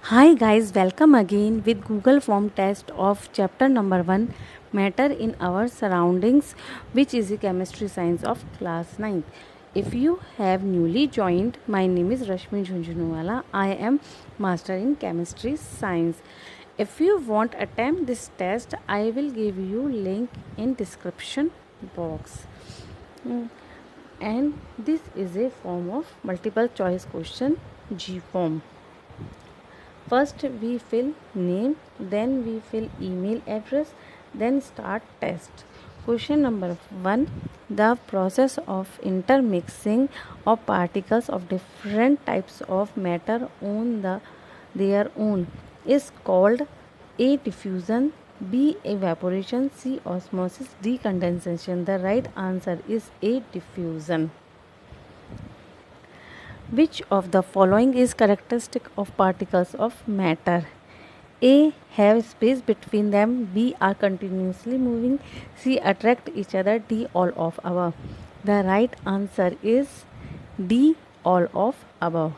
Hi guys, welcome again with Google Form test of chapter number 1 Matter in Our Surroundings, which is the chemistry science of class 9. If you have newly joined, my name is Rashmi Jhunjhunwala. I am master in chemistry science. If you want attempt this test, I will give you link in description box. Mm, And this is a form of multiple choice question G form. First we fill name, then we fill email address, then start test. Question number 1. The process of intermixing of particles of different types of matter on their own is called A. Diffusion, B. Evaporation, C. Osmosis, D. Condensation. The right answer is A. Diffusion. Which of the following is characteristic of particles of matter? A. Have space between them. B. Are continuously moving. C. Attract each other. D. All of above. The right answer is D. All of above.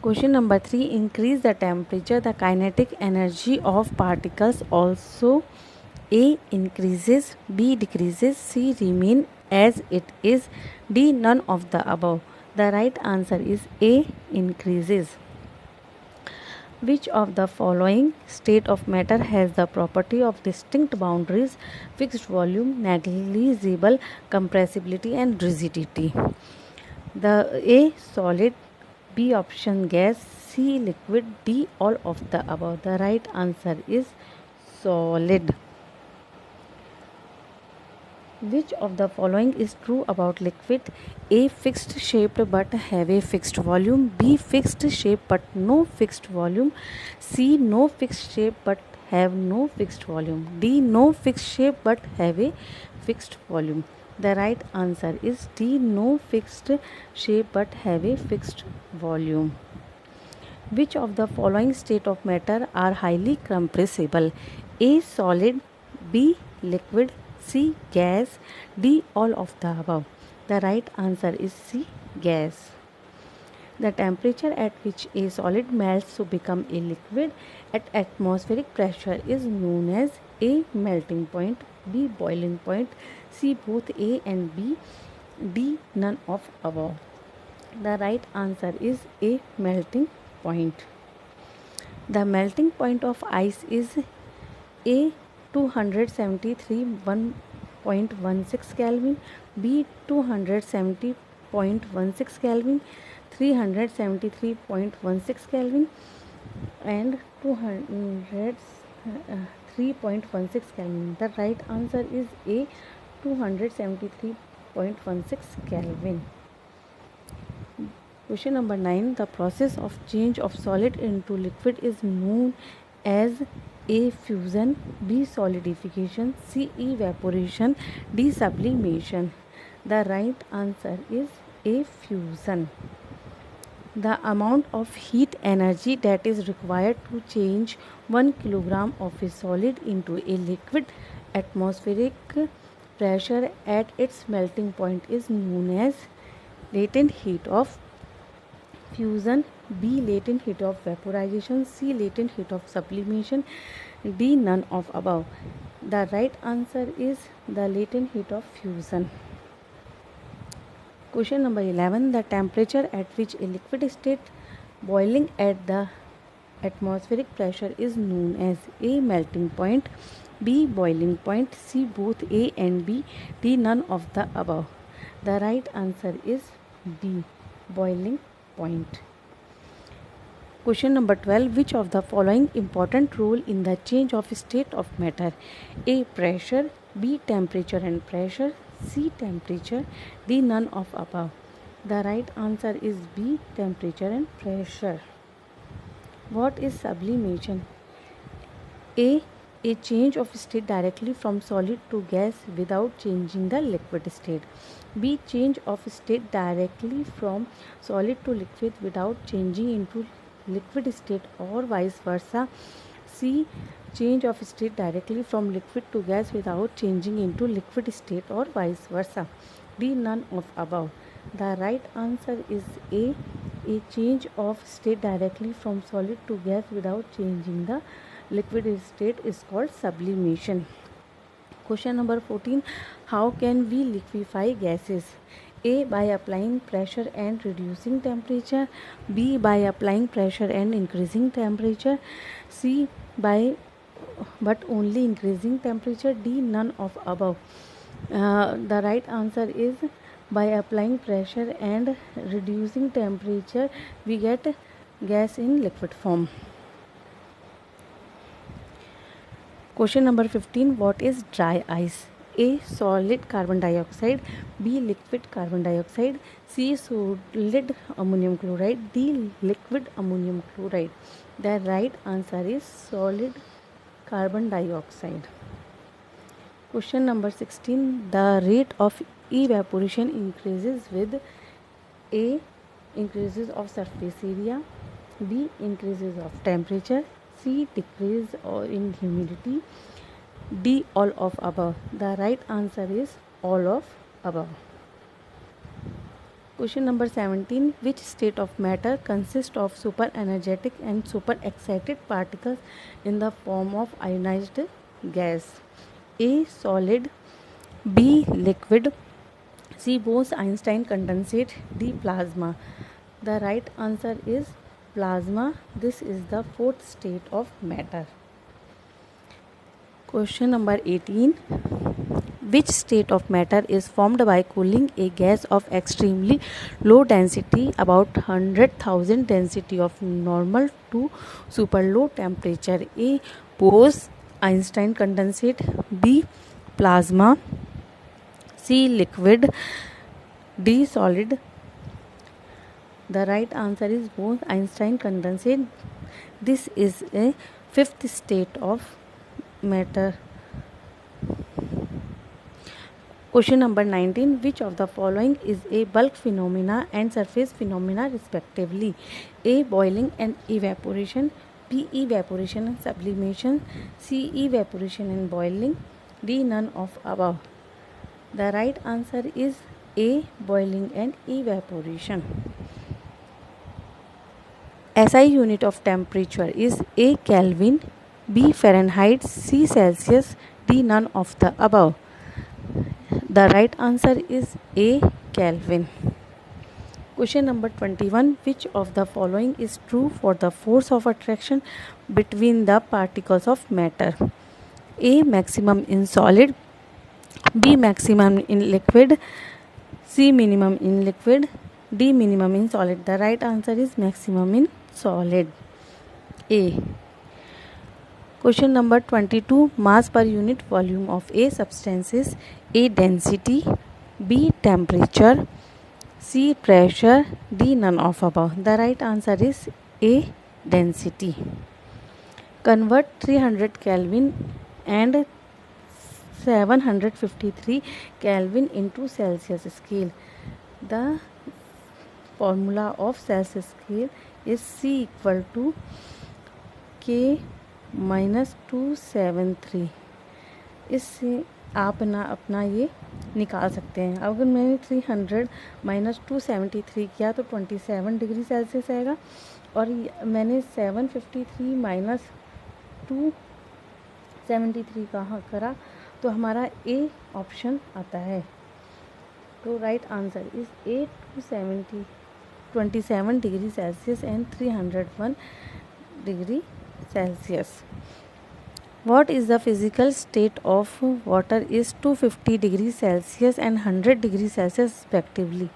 Question number 3. Increase the temperature. The kinetic energy of particles also A. Increases. B. Decreases. C. Remain as it is. D. None of the above. The right answer is A. Increases. Which of the following state of matter has the property of distinct boundaries, fixed volume, negligible compressibility, and rigidity? The A. Solid, B. Option gas, C. Liquid, D. All of the above. The right answer is solid. Which of the following is true about liquid? A. Fixed shaped but have a fixed volume. B. Fixed shape but no fixed volume. C. No fixed shape but have no fixed volume. D. No fixed shape but have a fixed volume. The right answer is D. No fixed shape but have a fixed volume. Which of the following state of matter are highly compressible? A. Solid, B. Liquid, C. Gas, D. All of the above. The right answer is C. Gas. The temperature at which a solid melts to become a liquid at atmospheric pressure is known as A. Melting point, B. Boiling point, C. Both A and B, D. None of above. The right answer is A. Melting point. The melting point of ice is A. 273.16 Kelvin, B. 270.16 Kelvin, 373.16 Kelvin, and 203.16 Kelvin. The right answer is A. 273.16 Kelvin. Question number 9. The process of change of solid into liquid is known as A. Fusion, B. Solidification, C. Evaporation, D. Sublimation. The right answer is A. Fusion. The amount of heat energy that is required to change 1 kilogram of a solid into a liquid atmospheric pressure at its melting point is known as latent heat of fusion, B. Latent heat of vaporization, C. Latent heat of sublimation, D. None of above. The right answer is the latent heat of fusion. Question number 11. The temperature at which a liquid state boiling at the atmospheric pressure is known as A. Melting point, B. Boiling point, C. Both A and B, D. None of the above. The right answer is D. Boiling point. Question number 12. Which of the following important role in the change of state of matter? A. Pressure, B. Temperature and pressure, C. Temperature, D. None of above. The right answer is B. Temperature and pressure. What is sublimation? A. A change of state directly from solid to gas without changing the liquid state. B. Change of state directly from solid to liquid without changing into liquid state or vice versa. C. Change of state directly from liquid to gas without changing into liquid state or vice versa. D. None of above. The right answer is A. a change of state directly from solid to gas without changing the liquid state is called sublimation. Question number 14. How can we liquefy gases? A. By applying pressure and reducing temperature. B. By applying pressure and increasing temperature. C. By but only increasing temperature. D. None of above. The right answer is by applying pressure and reducing temperature we get gas in liquid form. Question number 15. What is dry ice? A. Solid carbon dioxide. B. Liquid carbon dioxide. C. Solid ammonium chloride. D. Liquid ammonium chloride. The right answer is solid carbon dioxide. Question number 16. The rate of evaporation increases with A. Increases of surface area. B. Increases of temperature. C. Decrease in humidity. D. All of above. The right answer is all of above. Question number 17. Which state of matter consists of super energetic and super excited particles in the form of ionized gas? A. Solid. B. Liquid. C. Bose-Einstein condensate. D. Plasma. The right answer is plasma. This is the fourth state of matter. Question number 18. Which state of matter is formed by cooling a gas of extremely low density, about 100,000 density of normal, to super low temperature? A. Bose-Einstein condensate. B. Plasma. C. Liquid. D. Solid. The right answer is Bose-Einstein condensate. This is a fifth state of matter. Question number 19. Which of the following is a bulk phenomena and surface phenomena respectively? A. Boiling and evaporation. B. Evaporation and sublimation. C. Evaporation and boiling. D. None of above. The right answer is A. Boiling and evaporation. SI unit of temperature is A. Kelvin. B. Fahrenheit. C. Celsius. D. None of the above. The right answer is A. Kelvin. Question number 21. Which of the following is true for the force of attraction between the particles of matter? A. Maximum in solid. B. Maximum in liquid. C. Minimum in liquid. D. Minimum in solid. The right answer is maximum in solid. A. Question number 22. Mass per unit volume of a substance is A. Density. B. Temperature. C. Pressure. D. None of above. The right answer is A. Density. Convert 300 Kelvin and 753 Kelvin into Celsius scale. The formula of Celsius scale is C equal to K minus 273. इससे आप अपना ये निकाल सकते हैं. अगर मैंने 300 minus 273 किया तो 27 डिग्री सेल्सियस आएगा, और मैंने 753 माइनस 273 कहाँ करा तो हमारा ए ऑप्शन आता है. तो right answer is a 27 degree Celsius and 301 degree Celsius. What is the physical state of water is 250 degrees Celsius and 100 degrees Celsius respectively?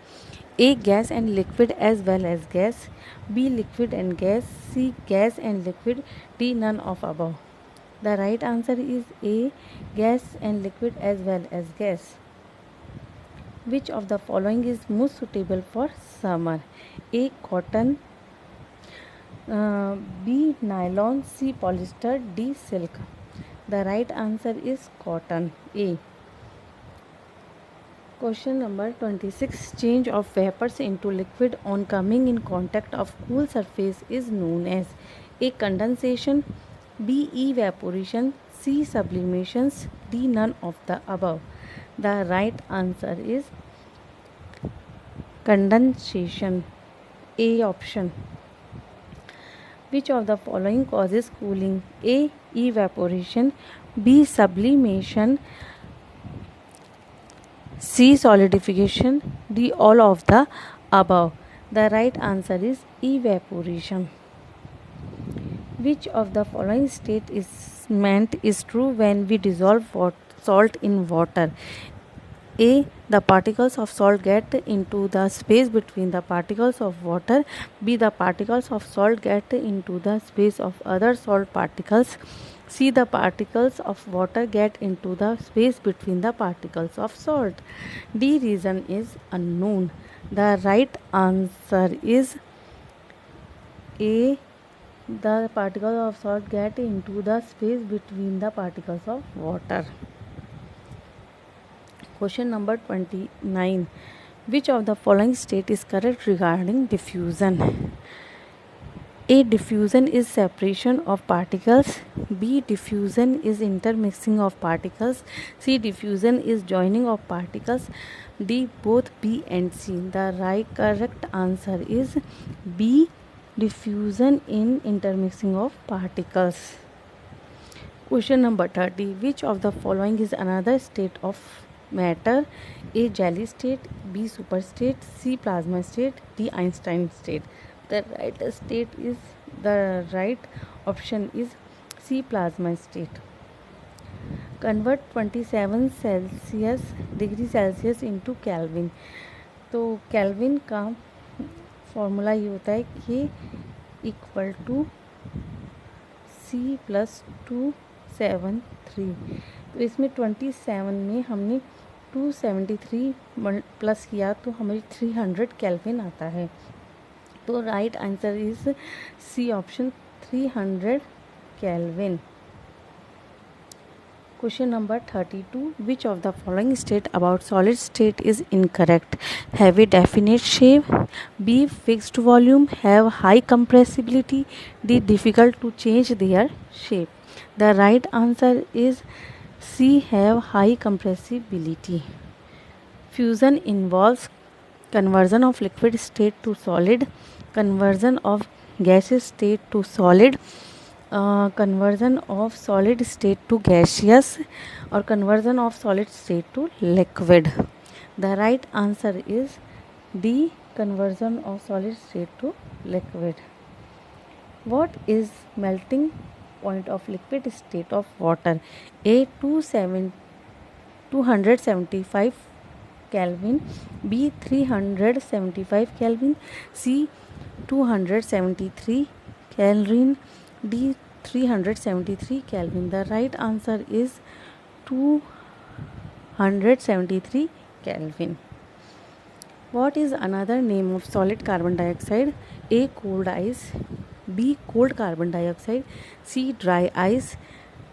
A. Gas and liquid as well as gas. B. Liquid and gas. C. Gas and liquid. D. None of above. The right answer is A. Gas and liquid as well as gas. Which of the following is most suitable for summer? A. Cotton. B. Nylon. C. Polyester. D. Silk. The right answer is cotton. A. Question number 26. Change of vapors into liquid on coming in contact of cool surface is known as A. Condensation. B. Evaporation. C. Sublimations. D. None of the above. The right answer is condensation. A option. Which of the following causes cooling? A. Evaporation. B. Sublimation. C. Solidification. D. All of the above. The right answer is evaporation. Which of the following statement is true when we dissolve salt in water? A. The particles of salt get into the space between the particles of water. B. The particles of salt get into the space of other salt particles. C. The particles of water get into the space between the particles of salt. D. Reason is unknown. The right answer is A. The particles of salt get into the space between the particles of water. Question number 29. Which of the following state is correct regarding diffusion? A. Diffusion is separation of particles. B. Diffusion is intermixing of particles. C. Diffusion is joining of particles. D. Both B and C. The correct answer is B. Diffusion in intermixing of particles. Question number 30. Which of the following is another state of matter? A. Jelly state. B. Superstate. C. Plasma state. D. Einstein state. The right option is C. Plasma state. Convert 27 degree Celsius into kelvin. तो kelvin का formula ये होता है K equal to C+273. तो इसमें 27 में हमने 273 plus किया तो हमें 300 केल्विन आता है. तो right answer is C option 300 kelvin. Question number 32. Which of the following state about solid state is incorrect? Have a definite shape. B. Fixed volume. Have high compressibility. D. Difficult to change their shape. The right answer is C. Have high compressibility. Fusion involves conversion of liquid state to solid, conversion of gaseous state to solid, conversion of solid state to gaseous, or conversion of solid state to liquid. The right answer is D. Conversion of solid state to liquid. What is melting point of liquid state of water? A. 275 Kelvin. B. 375 Kelvin. C. 273 Kelvin. D. 373 Kelvin. The right answer is 273 Kelvin. What is another name of solid carbon dioxide? A. Cold ice. B. Cold carbon dioxide. C. Dry ice.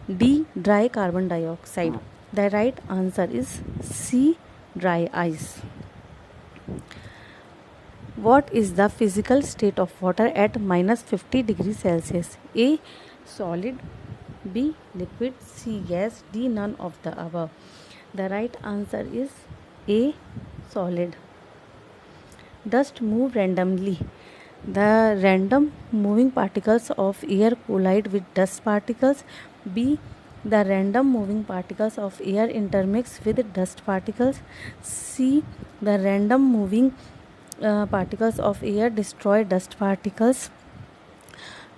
D. Dry carbon dioxide. The right answer is C. Dry ice. What is the physical state of water at -50 degrees Celsius? A. Solid. B. Liquid. C. Gas. D. None of the above. The right answer is A. Solid. Dust move randomly. The random moving particles of air collide with dust particles. B. The random moving particles of air intermix with dust particles. C. The random moving particles of air destroy dust particles.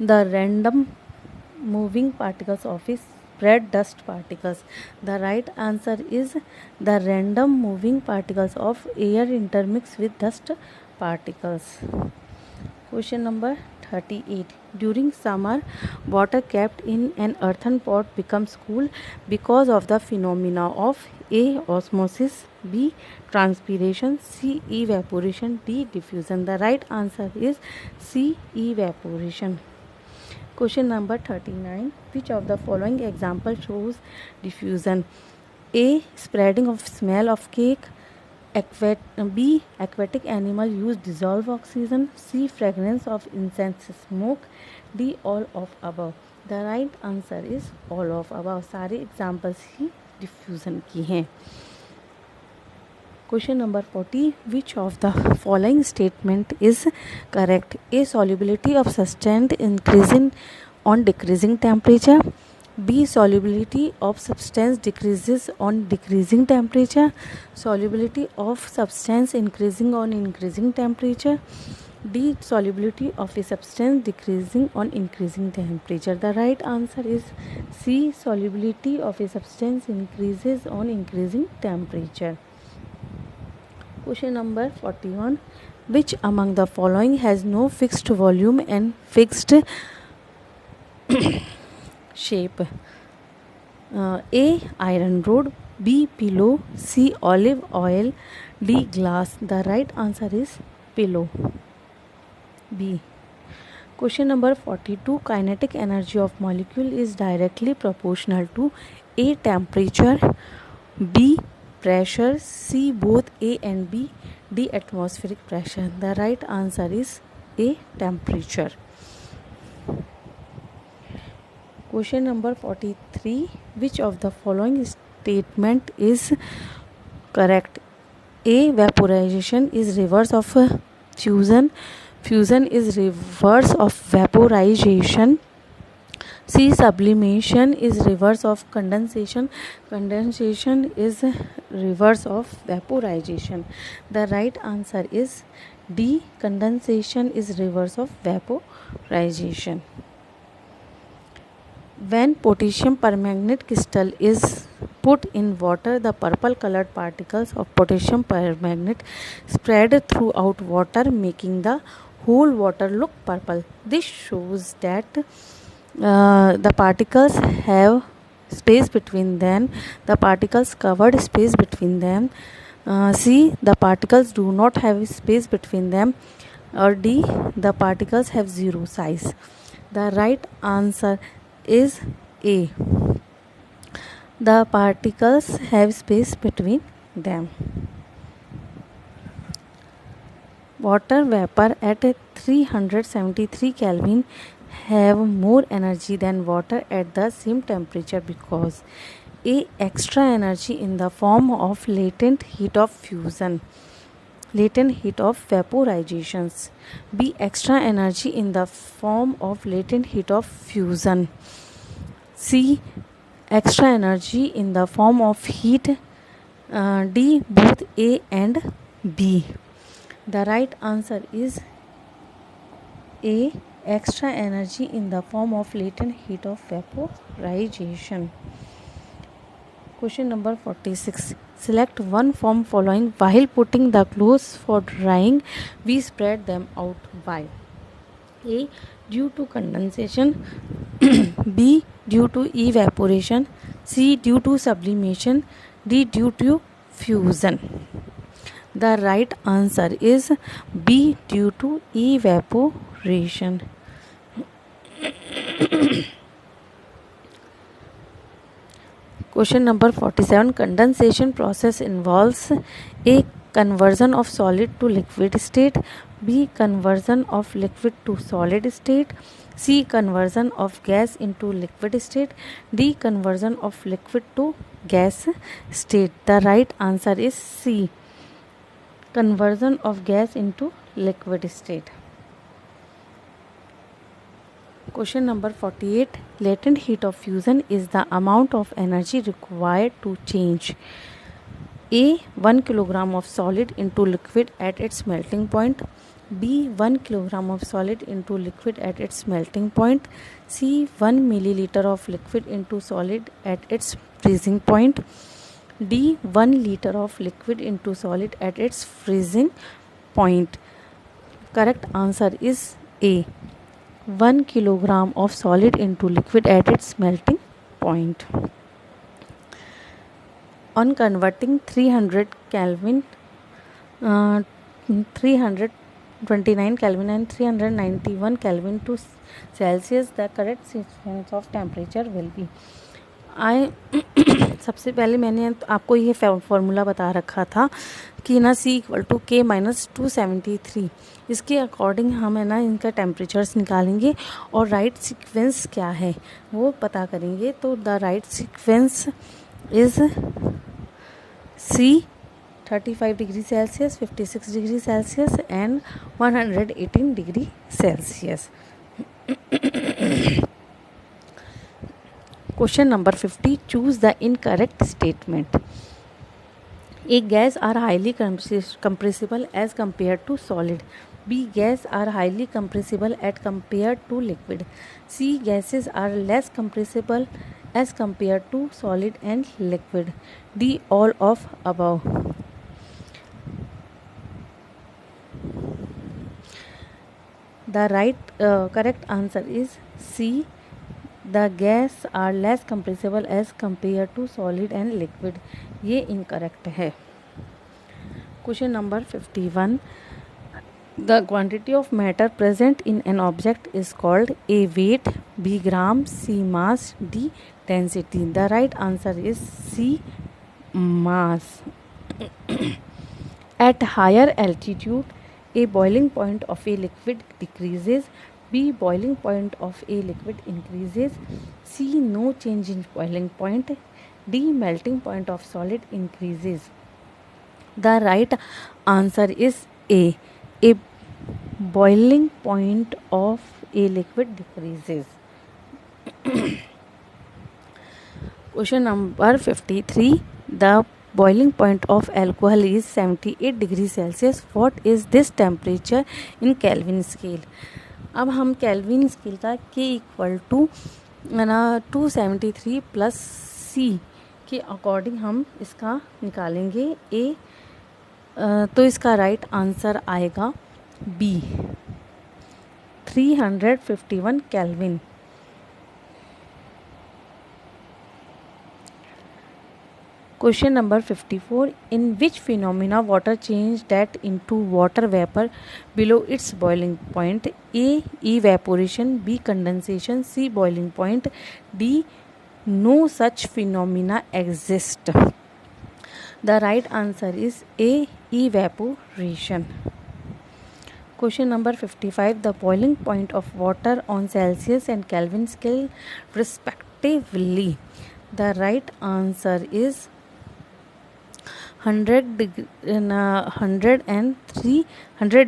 The random moving particles of spread dust particles. The right answer is the random moving particles of air intermix with dust particles. Question number 38. During summer, water kept in an earthen pot becomes cool because of the phenomena of A. Osmosis. B. Transpiration. C. Evaporation. D. Diffusion. The right answer is C. Evaporation. Question number 39. Which of the following example shows diffusion? A. Spreading of smell of cake. B. Aquatic animal use dissolved oxygen. C. Fragrance of incense smoke. D. All of above. The right answer is all of above. सारे examples ही diffusion की हैं. Question number 40. Which of the following statement is correct? A. Solubility of substance increasing on decreasing temperature. B. Solubility of substance decreases on decreasing temperature. Solubility of substance increasing on increasing temperature. D. Solubility of a substance decreasing on increasing temperature. The right answer is C. Solubility of a substance increases on increasing temperature. Question number 41. Which among the following has no fixed volume and fixed shape? A. Iron rod. B. Pillow. C. Olive oil. D. Glass. The right answer is pillow. B. Question number 42. Kinetic energy of molecule is directly proportional to A. Temperature. B. Pressure. C. Both A and B. D. Atmospheric pressure. The right answer is A. Temperature. Question number 43. Which of the following statement is correct? A. Vaporization is reverse of fusion. Fusion is reverse of vaporization. C. Sublimation is reverse of condensation. Condensation is reverse of vaporization. The right answer is D. Condensation is reverse of vaporization. When potassium permanganate crystal is put in water, the purple colored particles of potassium permanganate spread throughout water, making the whole water look purple. This shows that the particles have space between them. The particles covered space between them. C. The particles do not have space between them. Or D. The particles have zero size. The right answer is A. The particles have space between them. Water vapor at 373 Kelvin have more energy than water at the same temperature because A. Extra energy in the form of latent heat of fusion, latent heat of vaporizations. B. Extra energy in the form of latent heat of fusion. C. Extra energy in the form of heat. D. Both A and B. The right answer is A. Extra energy in the form of latent heat of vaporization. Question number 46. Select one from following. While putting the clothes for drying, we spread them out. Why? A. Due to condensation. B. Due to evaporation. C. Due to sublimation. D. Due to fusion. The right answer is B. Due to evaporation. Question number 47. Condensation process involves A. Conversion of solid to liquid state. B. Conversion of liquid to solid state. C. Conversion of gas into liquid state. D. Conversion of liquid to gas state. The right answer is C. Conversion of gas into liquid state. Question number 48. Latent heat of fusion is the amount of energy required to change A. 1 kilogram of solid into liquid at its melting point. B. 1 kilogram of solid into liquid at its melting point. C. 1 milliliter of liquid into solid at its freezing point. D. 1 liter of liquid into solid at its freezing point. Correct answer is A. 1 kilogram of solid into liquid at its melting point. On converting 300 Kelvin, 329 Kelvin and 391 Kelvin to Celsius, the correct sequence of temperature will be. सबसे पहले मैंने आपको ये formula बता रखा था कि ना C = K - 273. इसके अकॉर्डिंग हम है ना इनका टेम्परेचर्स निकालेंगे और राइट सीक्वेंस क्या है वो पता करेंगे. तो the right sequence is C 35 degree Celsius, 56 degree Celsius and 118 degree Celsius. Question number 50. Choose the incorrect statement. A. Gas are highly compressible as compared to solid. B. Gas are highly compressible as compared to liquid. C. Gases are less compressible as compared to solid and liquid. D. All of above. The correct answer is C. The gas are less compressible as compared to solid and liquid. ये incorrect है. Question number 51. The quantity of matter present in an object is called A. Weight, B. Gram, C. Mass, D. Density. The right answer is C. Mass. At higher altitude, A. Boiling point of a liquid decreases. B. Boiling point of a liquid increases. C. No change in boiling point. D. Melting point of solid increases. The right answer is A. A boiling point of a liquid decreases. Question number 53. The boiling point of alcohol is 78 degrees Celsius. What is this temperature in Kelvin scale? अब हम kelvin scale का K equal to 273 plus C के according हम इसका निकालेंगे A. तो इसका right answer आएगा B. 351 kelvin. Question number 54. In which phenomena water changed that into water vapor below its boiling point? A. Evaporation. B. Condensation. C. Boiling point. D. No such phenomena exist. The right answer is A. Evaporation. Question number 55. The boiling point of water on Celsius and Kelvin scale respectively. The right answer is 100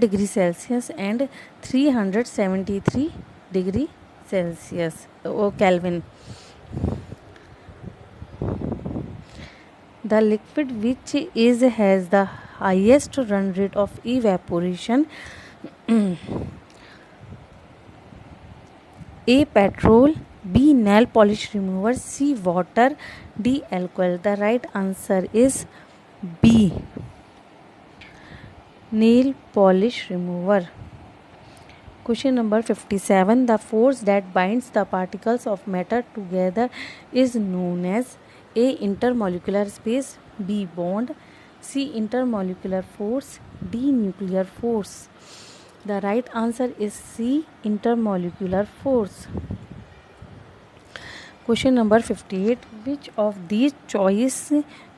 degree Celsius and 373 degree Celsius Kelvin. The liquid which has the highest run rate of evaporation. A. Petrol. B. Nail polish remover. C. Water. D. Alcohol. The right answer is B. Nail polish remover. Question number 57. The force that binds the particles of matter together is known as A. Intermolecular space. B. Bond. C. Intermolecular force. D. Nuclear force. The right answer is C. Intermolecular force. Question number 58. Which of these choice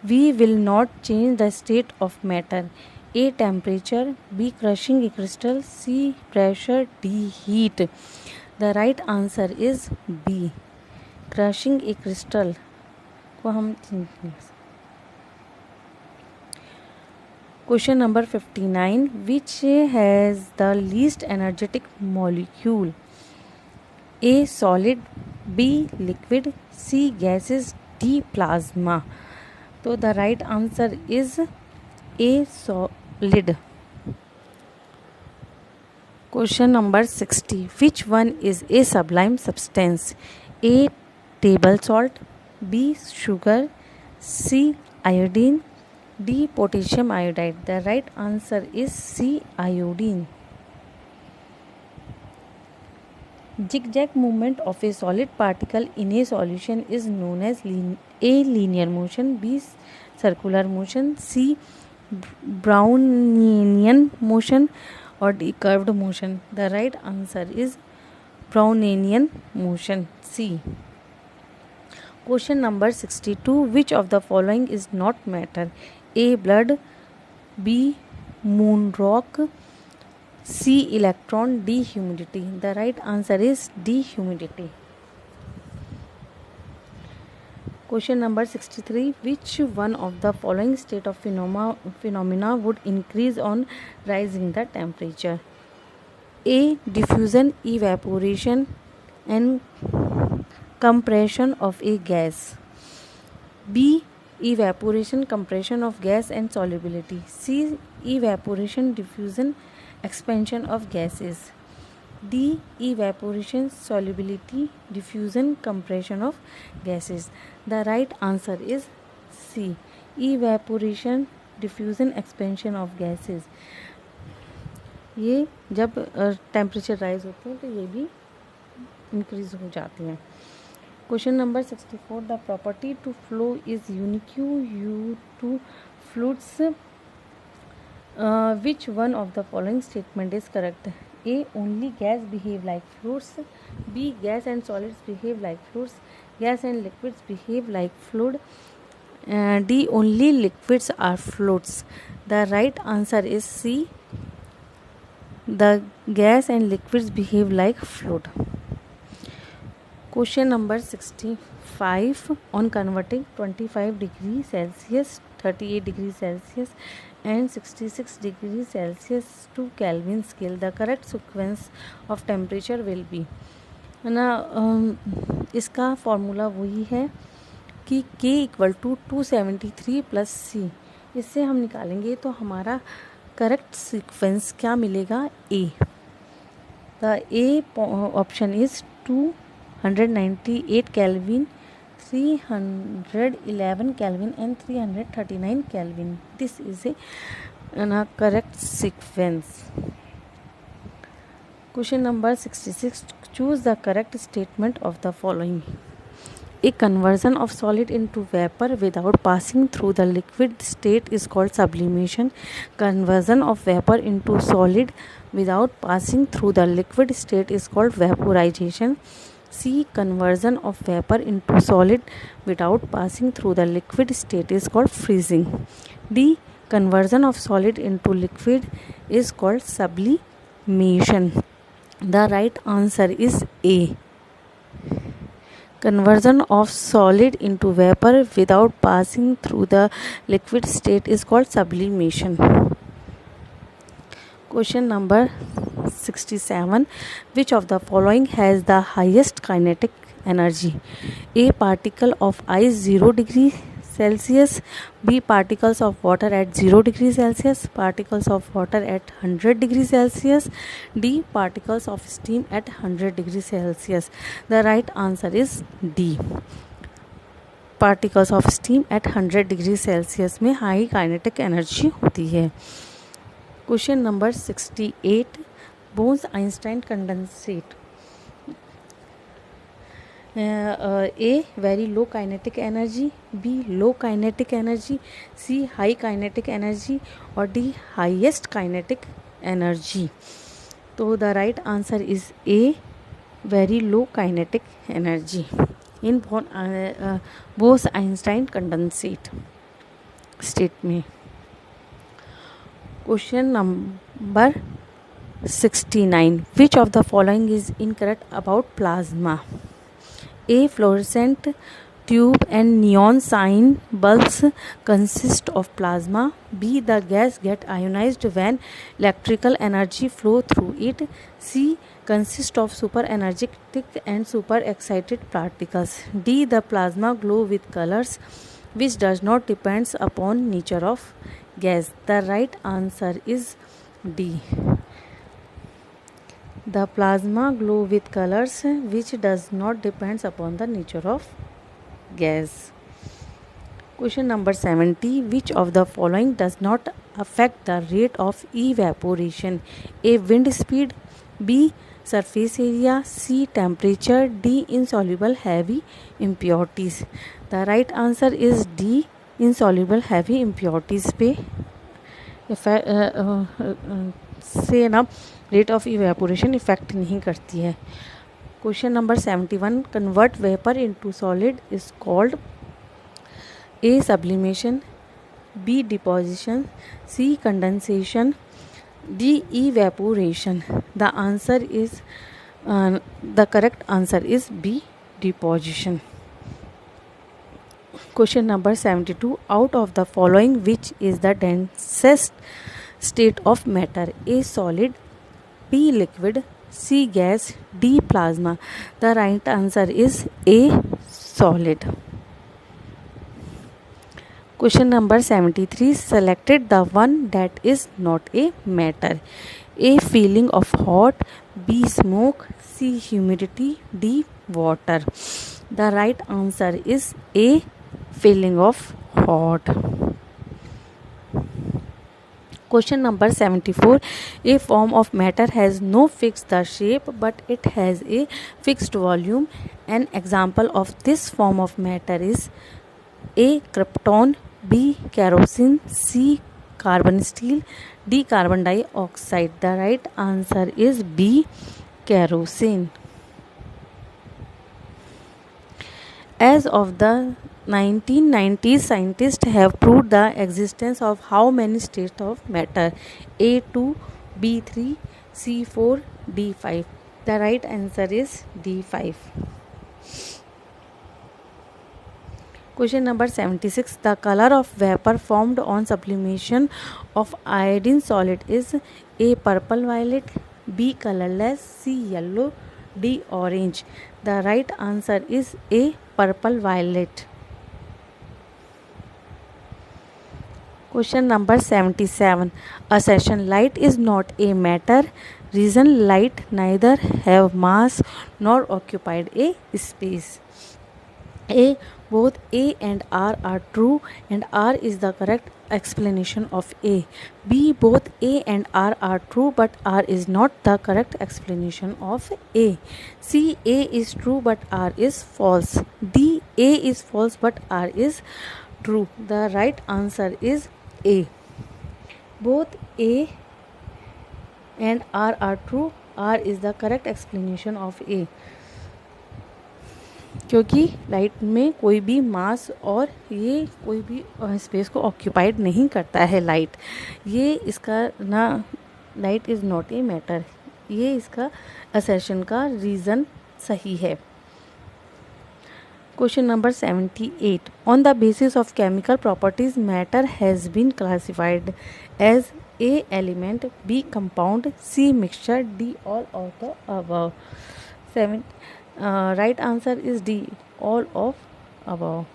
we will not change the state of matter? A. Temperature. B. Crushing a crystal. C. Pressure. D. Heat. The right answer is B. Crushing a crystal को हम. Question number 59. Which has the least energetic molecule? A. Solid. B. Liquid. C. Gases. D. Plasma. So the right answer is A. Solid. Question number 60. Which one is a sublime substance? A. Table salt. B. Sugar. C. Iodine. D. Potassium iodide. The right answer is C. Iodine. Zigzag movement of a solid particle in a solution is known as A. Linear motion. B. Circular motion. C. Brownian motion. Or D. Curved motion. The right answer is Brownian motion. C. Question number 62. Which of the following is not matter? A. Blood. B. Moon rock. C. Electron. D. Humidity. The right answer is D. Humidity. Question number 63. Which one of the following state of phenomena would increase on rising the temperature? A. Diffusion, evaporation and compression of a gas. B. Evaporation, compression of gas and solubility. C. Evaporation, diffusion, expansion of gases. D. Evaporation, solubility, diffusion, compression of gases. The right answer is C. Evaporation, diffusion, expansion of gases. ये जब temperature rise होते हैं तो ये भी increase हो जाती हैं. Question number 64. The property to flow is unique to fluids. Which one of the following statement is correct? A. Only gas behave like fluids. B. Gas and solids behave like fluids. Gas and liquids behave like fluid. D. Only liquids are fluids. The right answer is C. The gas and liquids behave like fluid. Question number 65. On converting 25 degrees Celsius, 38 degrees Celsius and 66 degrees Celsius to Kelvin scale, the correct sequence of temperature will be. ना इसका formula वही है कि K equal to 273 plus C. इससे हम निकालेंगे तो हमारा करेक्ट सीक्वेंस क्या मिलेगा? A. The A option is 298 Kelvin, 311 Kelvin and 339 Kelvin. This is a correct sequence. Question number 66. Choose the correct statement of the following. A conversion of solid into vapor without passing through the liquid state is called sublimation. Conversion of vapor into solid without passing through the liquid state is called vaporization. C. Conversion of vapor into solid without passing through the liquid state is called freezing. D. Conversion of solid into liquid is called sublimation. The right answer is A. Conversion of solid into vapor without passing through the liquid state is called sublimation. Question number 67. Which of the following has the highest kinetic energy? A. Particle of ice 0 degree Celsius. B. Particles of water at 0 degree Celsius. Particles of water at 100 degree Celsius. D. Particles of steam at 100 degree Celsius. The right answer is D. Particles of steam at 100 degree Celsius में high kinetic energy होती है. Question number 68. Bose-Einstein condensate. A. Very low kinetic energy. B. Low kinetic energy. C. High kinetic energy. और D. Highest kinetic energy. तो the right answer is A. Very low kinetic energy in Bose-Einstein condensate state में. Question number 69. Which of the following is incorrect about plasma? A. Fluorescent tube and neon sign bulbs consist of plasma. B. The gas get ionized when electrical energy flow through it. C. Consist of super energetic and super excited particles. D. The plasma glow with colors which does not depends upon nature of gas. The right answer is D. The plasma glow with colors which does not depends upon the nature of gas. Question number 70. Which of the following does not affect the rate of evaporation? A. Wind speed. B. Surface area. C. Temperature. D. Insoluble heavy impurities. The right answer is D. Insoluble heavy impurities पे से ना rate of evaporation effect नहीं करती है. Question number 71. Convert vapour into solid is called A. Sublimation. B. Deposition. C. Condensation. D. Evaporation. The correct answer is B. Deposition. Question number 72. Out of the following, which is the densest state of matter? A. Solid, B. Liquid, C. Gas, D. Plasma. The right answer is A. Solid. Question number 73. Selected the one that is not a matter. A. Feeling of hot, B. Smoke, C. Humidity, D. Water. The right answer is A. Feeling of hot. Question number 74. A form of matter has no fixed shape but it has a fixed volume. An example of this form of matter is A. Krypton, B. Kerosene, C. Carbon steel, D. Carbon dioxide. The right answer is B. Kerosene. As of the 1990s, scientists have proved the existence of how many states of matter? A2, B3, C4, D5. The right answer is D5. Question number 76. The color of vapor formed on sublimation of iodine solid is A. Purple violet, B. Colorless, C. Yellow, D. Orange. The right answer is A. Purple violet. Question number 77. Assertion: light is not a matter. Reason: light neither have mass nor occupied a space. A. Both A and R are true and R is the correct explanation of A. B. Both A and R are true but R is not the correct explanation of A. C. A is true but R is false. D. A is false but R is true. The right answer is A. Both A and R are true. R is the correct explanation of A. क्योंकि light में कोई भी मास और ये कोई भी space को occupied नहीं करता है लाइट. ये इसका ना light is not a matter, ये इसका असर्शन का रीज़न सही है. Question number 78. On the basis of chemical properties, matter has been classified as A. Element, B. Compound, C. Mixture, D. All of the above. Right answer is D. All of above.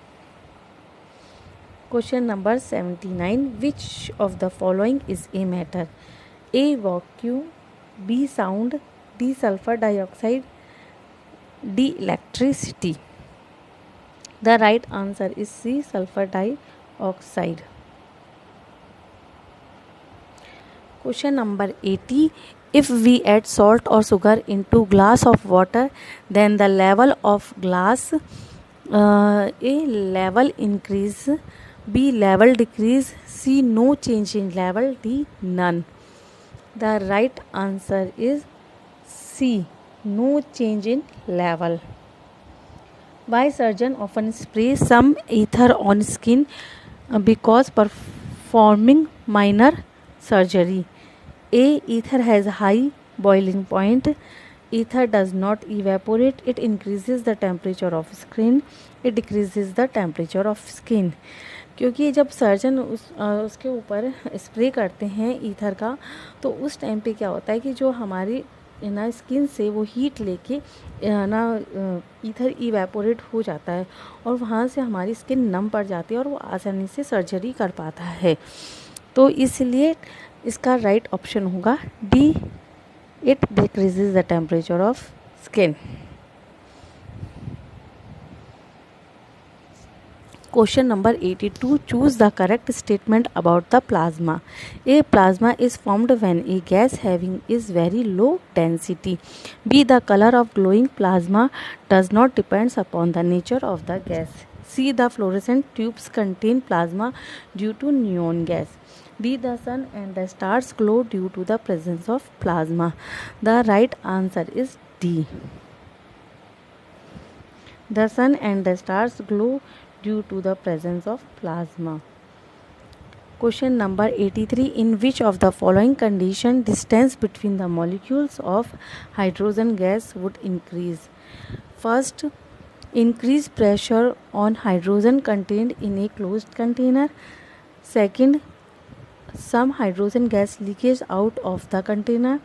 Question number 79. Which of the following is a matter? A. Vacuum, B. Sound, D. Sulfur dioxide, D. Electricity. The right answer is C. Sulfur dioxide. Question number 80. If we add salt or sugar into glass of water, then the level of glass A. Level increase, B. Level decrease, C. No change in level, D. None. The right answer is C. No change in level. Why surgeon often spray some ether on skin? Because performing minor surgery. A. Ether has high boiling point. Ether does not evaporate. It increases the temperature of skin. It decreases the temperature of skin. क्योंकि जब surgeon उसके ऊपर spray करते हैं ether का, तो उस time पे क्या होता है कि जो हमारी ना स्किन से वो हीट लेके ना ईथर इवेपोरेट हो जाता है और वहाँ से हमारी स्किन नम पड़ जाती है और वो आसानी से सर्जरी कर पाता है. तो इसलिए इसका राइट ऑप्शन होगा D. It decreases the temperature of skin. Question number 82. Choose the correct statement about the plasma. A. Plasma is formed when a gas having is very low density. B. The color of glowing plasma does not depend upon the nature of the gas. C. The fluorescent tubes contain plasma due to neon gas. D. The sun and the stars glow due to the presence of plasma. The right answer is D. The sun and the stars glow due to the presence of plasma. Question number 83. In which of the following condition distance between the molecules of hydrogen gas would increase? First, increase pressure on hydrogen contained in a closed container. Second, some hydrogen gas leakage out of the container.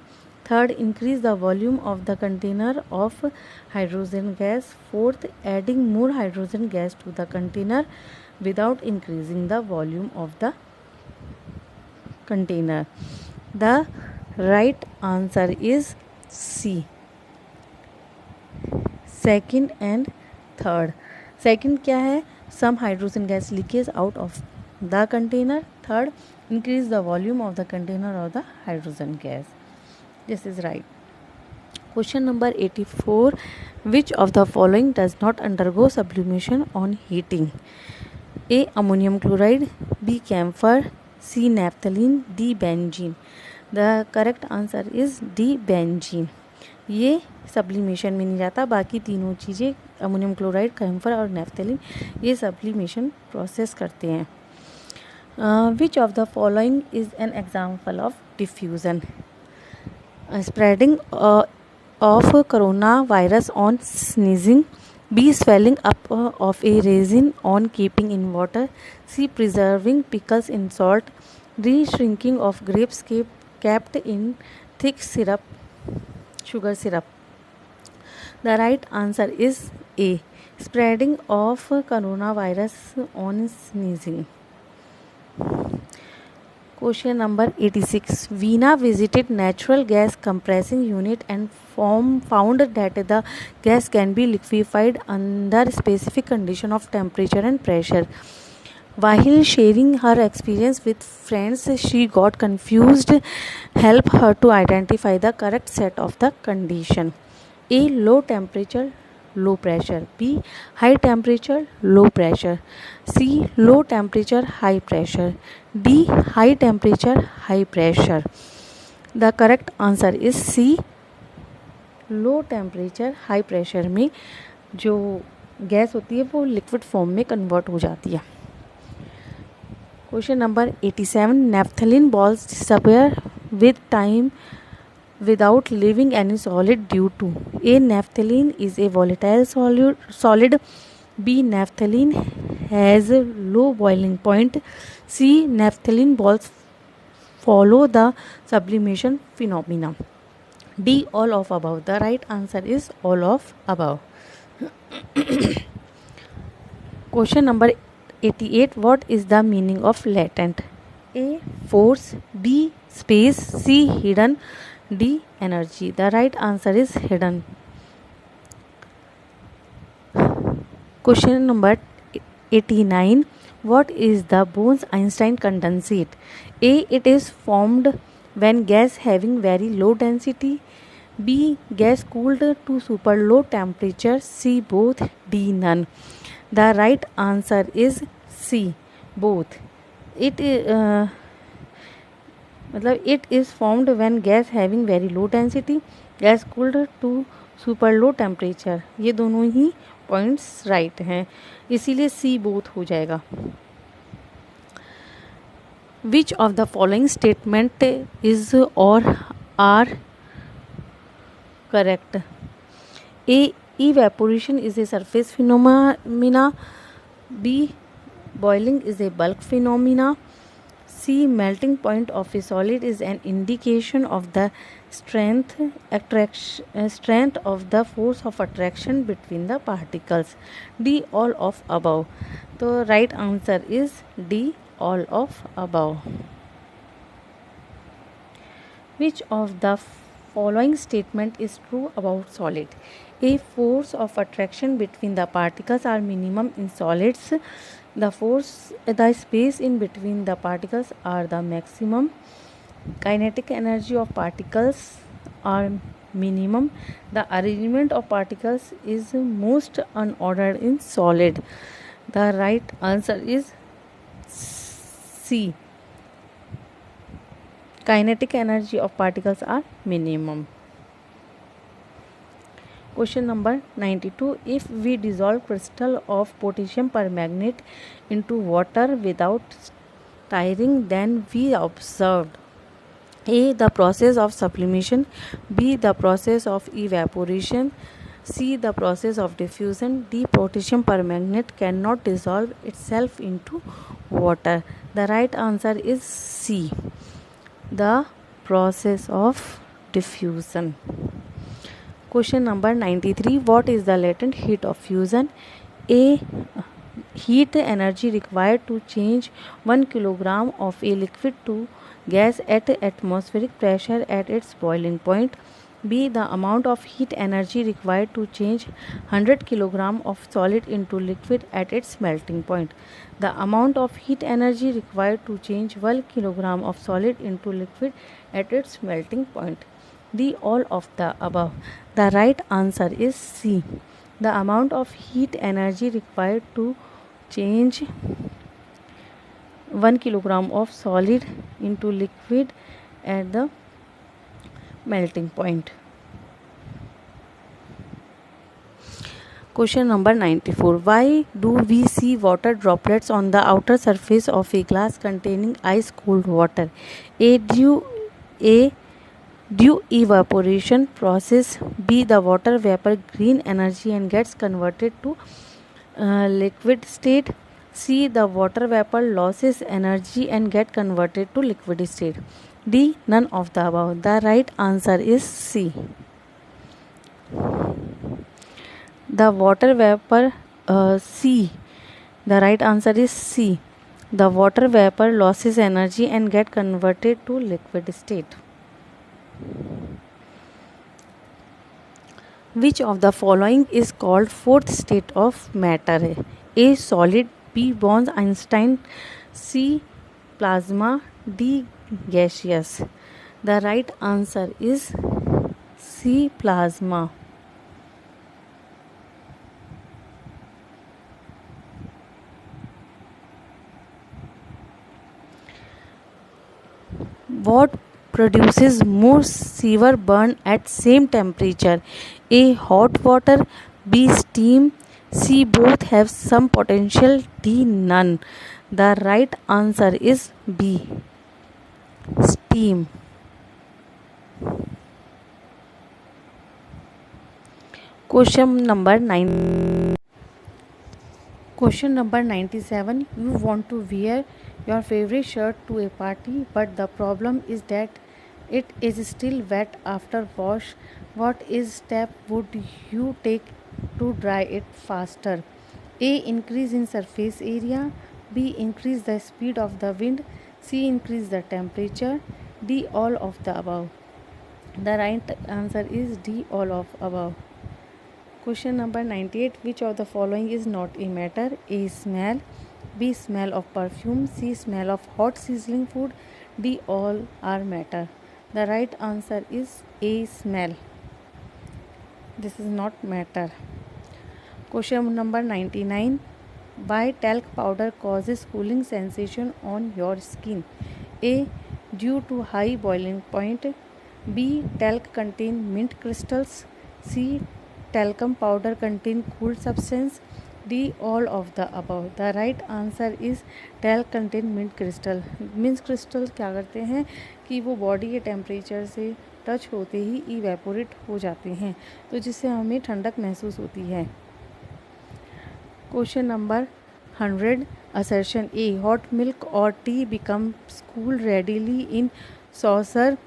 Third, increase the volume of the container of hydrogen gas. Fourth, adding more hydrogen gas to the container without increasing the volume of the container. The right answer is C. Second and third. Second क्या है? Some hydrogen gas leakage out of the container. Third, increase the volume of the container of the hydrogen gas. This is right. Question number 84. Which of the following does not undergo sublimation on heating? A. Ammonium chloride. B. Camphor. C. Naphthalene. D. Benzene. The correct answer is D. Benzene. ये sublimation में नहीं जाता, बाकी तीनों चीज़ें ammonium chloride, camphor और naphthalene ये sublimation process करते हैं. विच of the following is an example of diffusion? Spreading of corona virus on sneezing. B. Swelling up of a resin on keeping in water. C. Preserving pickles in salt. D. Shrinking of grapes kept in thick syrup, sugar syrup. The right answer is A. Spreading of coronavirus on sneezing. Question number 86. Veena visited natural gas compressing unit and found that the gas can be liquefied under specific condition of temperature and pressure. While sharing her experience with friends, she got confused. Help her to identify the correct set of the condition. A. Low temperature, low pressure. B. High temperature, low pressure. C. Low temperature, high pressure. D. High temperature, high pressure. The correct answer is C. Low temperature high pressure में जो gas होती है वो liquid form में convert हो जाती है. Question number 87. Naphthalene balls disappear with time without leaving any solid due to A. Naphthalene is a volatile solid. B. Naphthalene has a low boiling point. C. Naphthalene balls follow the sublimation phenomena. D. All of above. The right answer is all of above. Question number 88. What is the meaning of latent? A. Force. B. Space. C. Hidden. D. Energy. The right answer is hidden. Question number 89. What is the Bose-Einstein condensate? A. It is formed when gas having very low density. B. Gas cooled to super low temperature. C. Both. D. None. The right answer is C. Both. It is formed when gas having very low density, gas cooled to super low temperature. ये दोनों ही points right हैं, इसीलिए सी both हो जाएगा. Which of the following statement is और are correct? A. Evaporation is a surface phenomena. B. Boiling is a bulk phenomena. C. Melting point of a solid is an indication of the strength of the force of attraction between the particles. D. All of above. The right answer is D. All of above. Which of the following statement is true about solid? A. Force of attraction between the particles are minimum in solids. The space in between the particles are the maximum. Kinetic energy of particles are minimum. The arrangement of particles is most unordered in solid. The right answer is C. Kinetic energy of particles are minimum. Question number 92. If we dissolve crystal of potassium permanganate into water without stirring, then we observed A. the process of sublimation. B. the process of evaporation. C. the process of diffusion. D. potassium permanganate cannot dissolve itself into water? The right answer is C, the process of diffusion. Question number 93. What is the latent heat of fusion? A. Heat energy required to change 1 kilogram of a liquid to gas at atmospheric pressure at its boiling point. B. The amount of heat energy required to change 100 kilogram of solid into liquid at its melting point. The amount of heat energy required to change 1 kilogram of solid into liquid at its melting point. D. All of the above. The right answer is C. The amount of heat energy required to change 1 kilogram of solid into liquid at the melting point. Question number 94. Why do we see water droplets on the outer surface of a glass containing ice cooled water? A. Due evaporation process. B. The water vapor gain energy and gets converted to liquid state. C. The water vapor loses energy and get converted to liquid state. D. None of the above. The right answer is C. The water vapor C. The right answer is C. The water vapor loses energy and get converted to liquid state. Which of the following is called fourth state of matter? A. Solid. B. Bose-Einstein. C. Plasma. D. Gaseous. The right answer is C. Plasma. What produces more severe burn at same temperature? A. Hot water. B. Steam. C. Both have some potential. D. None. The right answer is B. Steam. Question number 97. You want to wear your favorite shirt to a party, but the problem is that it is still wet after wash. What step would you take to dry it faster? A. Increase in surface area. B. Increase the speed of the wind. C. Increase the temperature. D. All of the above. The right answer is D. All of above. Question number 98. Which of the following is not a matter? A. Smell. B. Smell of perfume. C. Smell of hot sizzling food. D. All are matter. The right answer is A. Smell. This is not matter. Question number 99. Why talc powder causes cooling sensation on your skin? A. Due to high boiling point. B. Talc contain mint crystals. C. Talcum powder contain cooled substance. D. All of the above. The right answer is talc contain mint crystal. mint crystal क्या करते हैं कि वो body के temperature से touch होते ही evaporate हो जाते हैं, तो जिससे हमें ठंडक महसूस होती है. Question number 100. Assertion A. Hot milk or tea becomes cool readily in saucer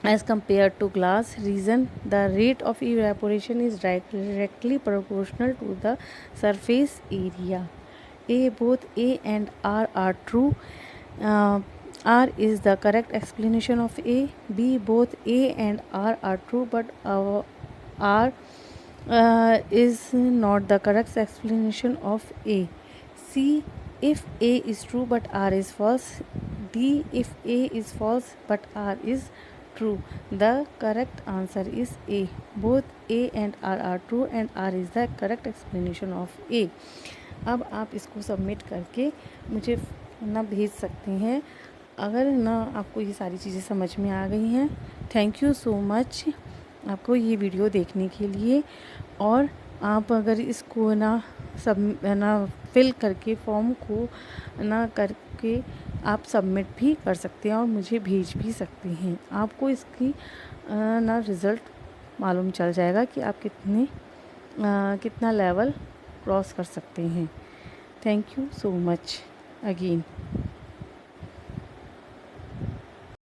as compared to glass. Reason: the rate of evaporation is directly proportional to the surface area. A. Both A and R are true. R is the correct explanation of A. B. Both A and R are true, but R is not the correct explanation of A. C. If A is true but R is false. D. If A is false but R is true. The correct answer is A. Both A and R are true and R is the correct explanation of A. अब आप इसको submit करके मुझे ना भेज सकते हैं अगर ना आपको ये सारी चीज़ें समझ में आ गई हैं. थैंक यू सो मच आपको ये वीडियो देखने के लिए. और आप अगर इसको ना फिल करके फॉर्म को ना करके आप सबमिट भी कर सकते हैं और मुझे भेज भी सकते हैं. आपको इसकी ना रिज़ल्ट मालूम चल जाएगा कि आप कितना लेवल क्रॉस कर सकते हैं। Thank you so much again.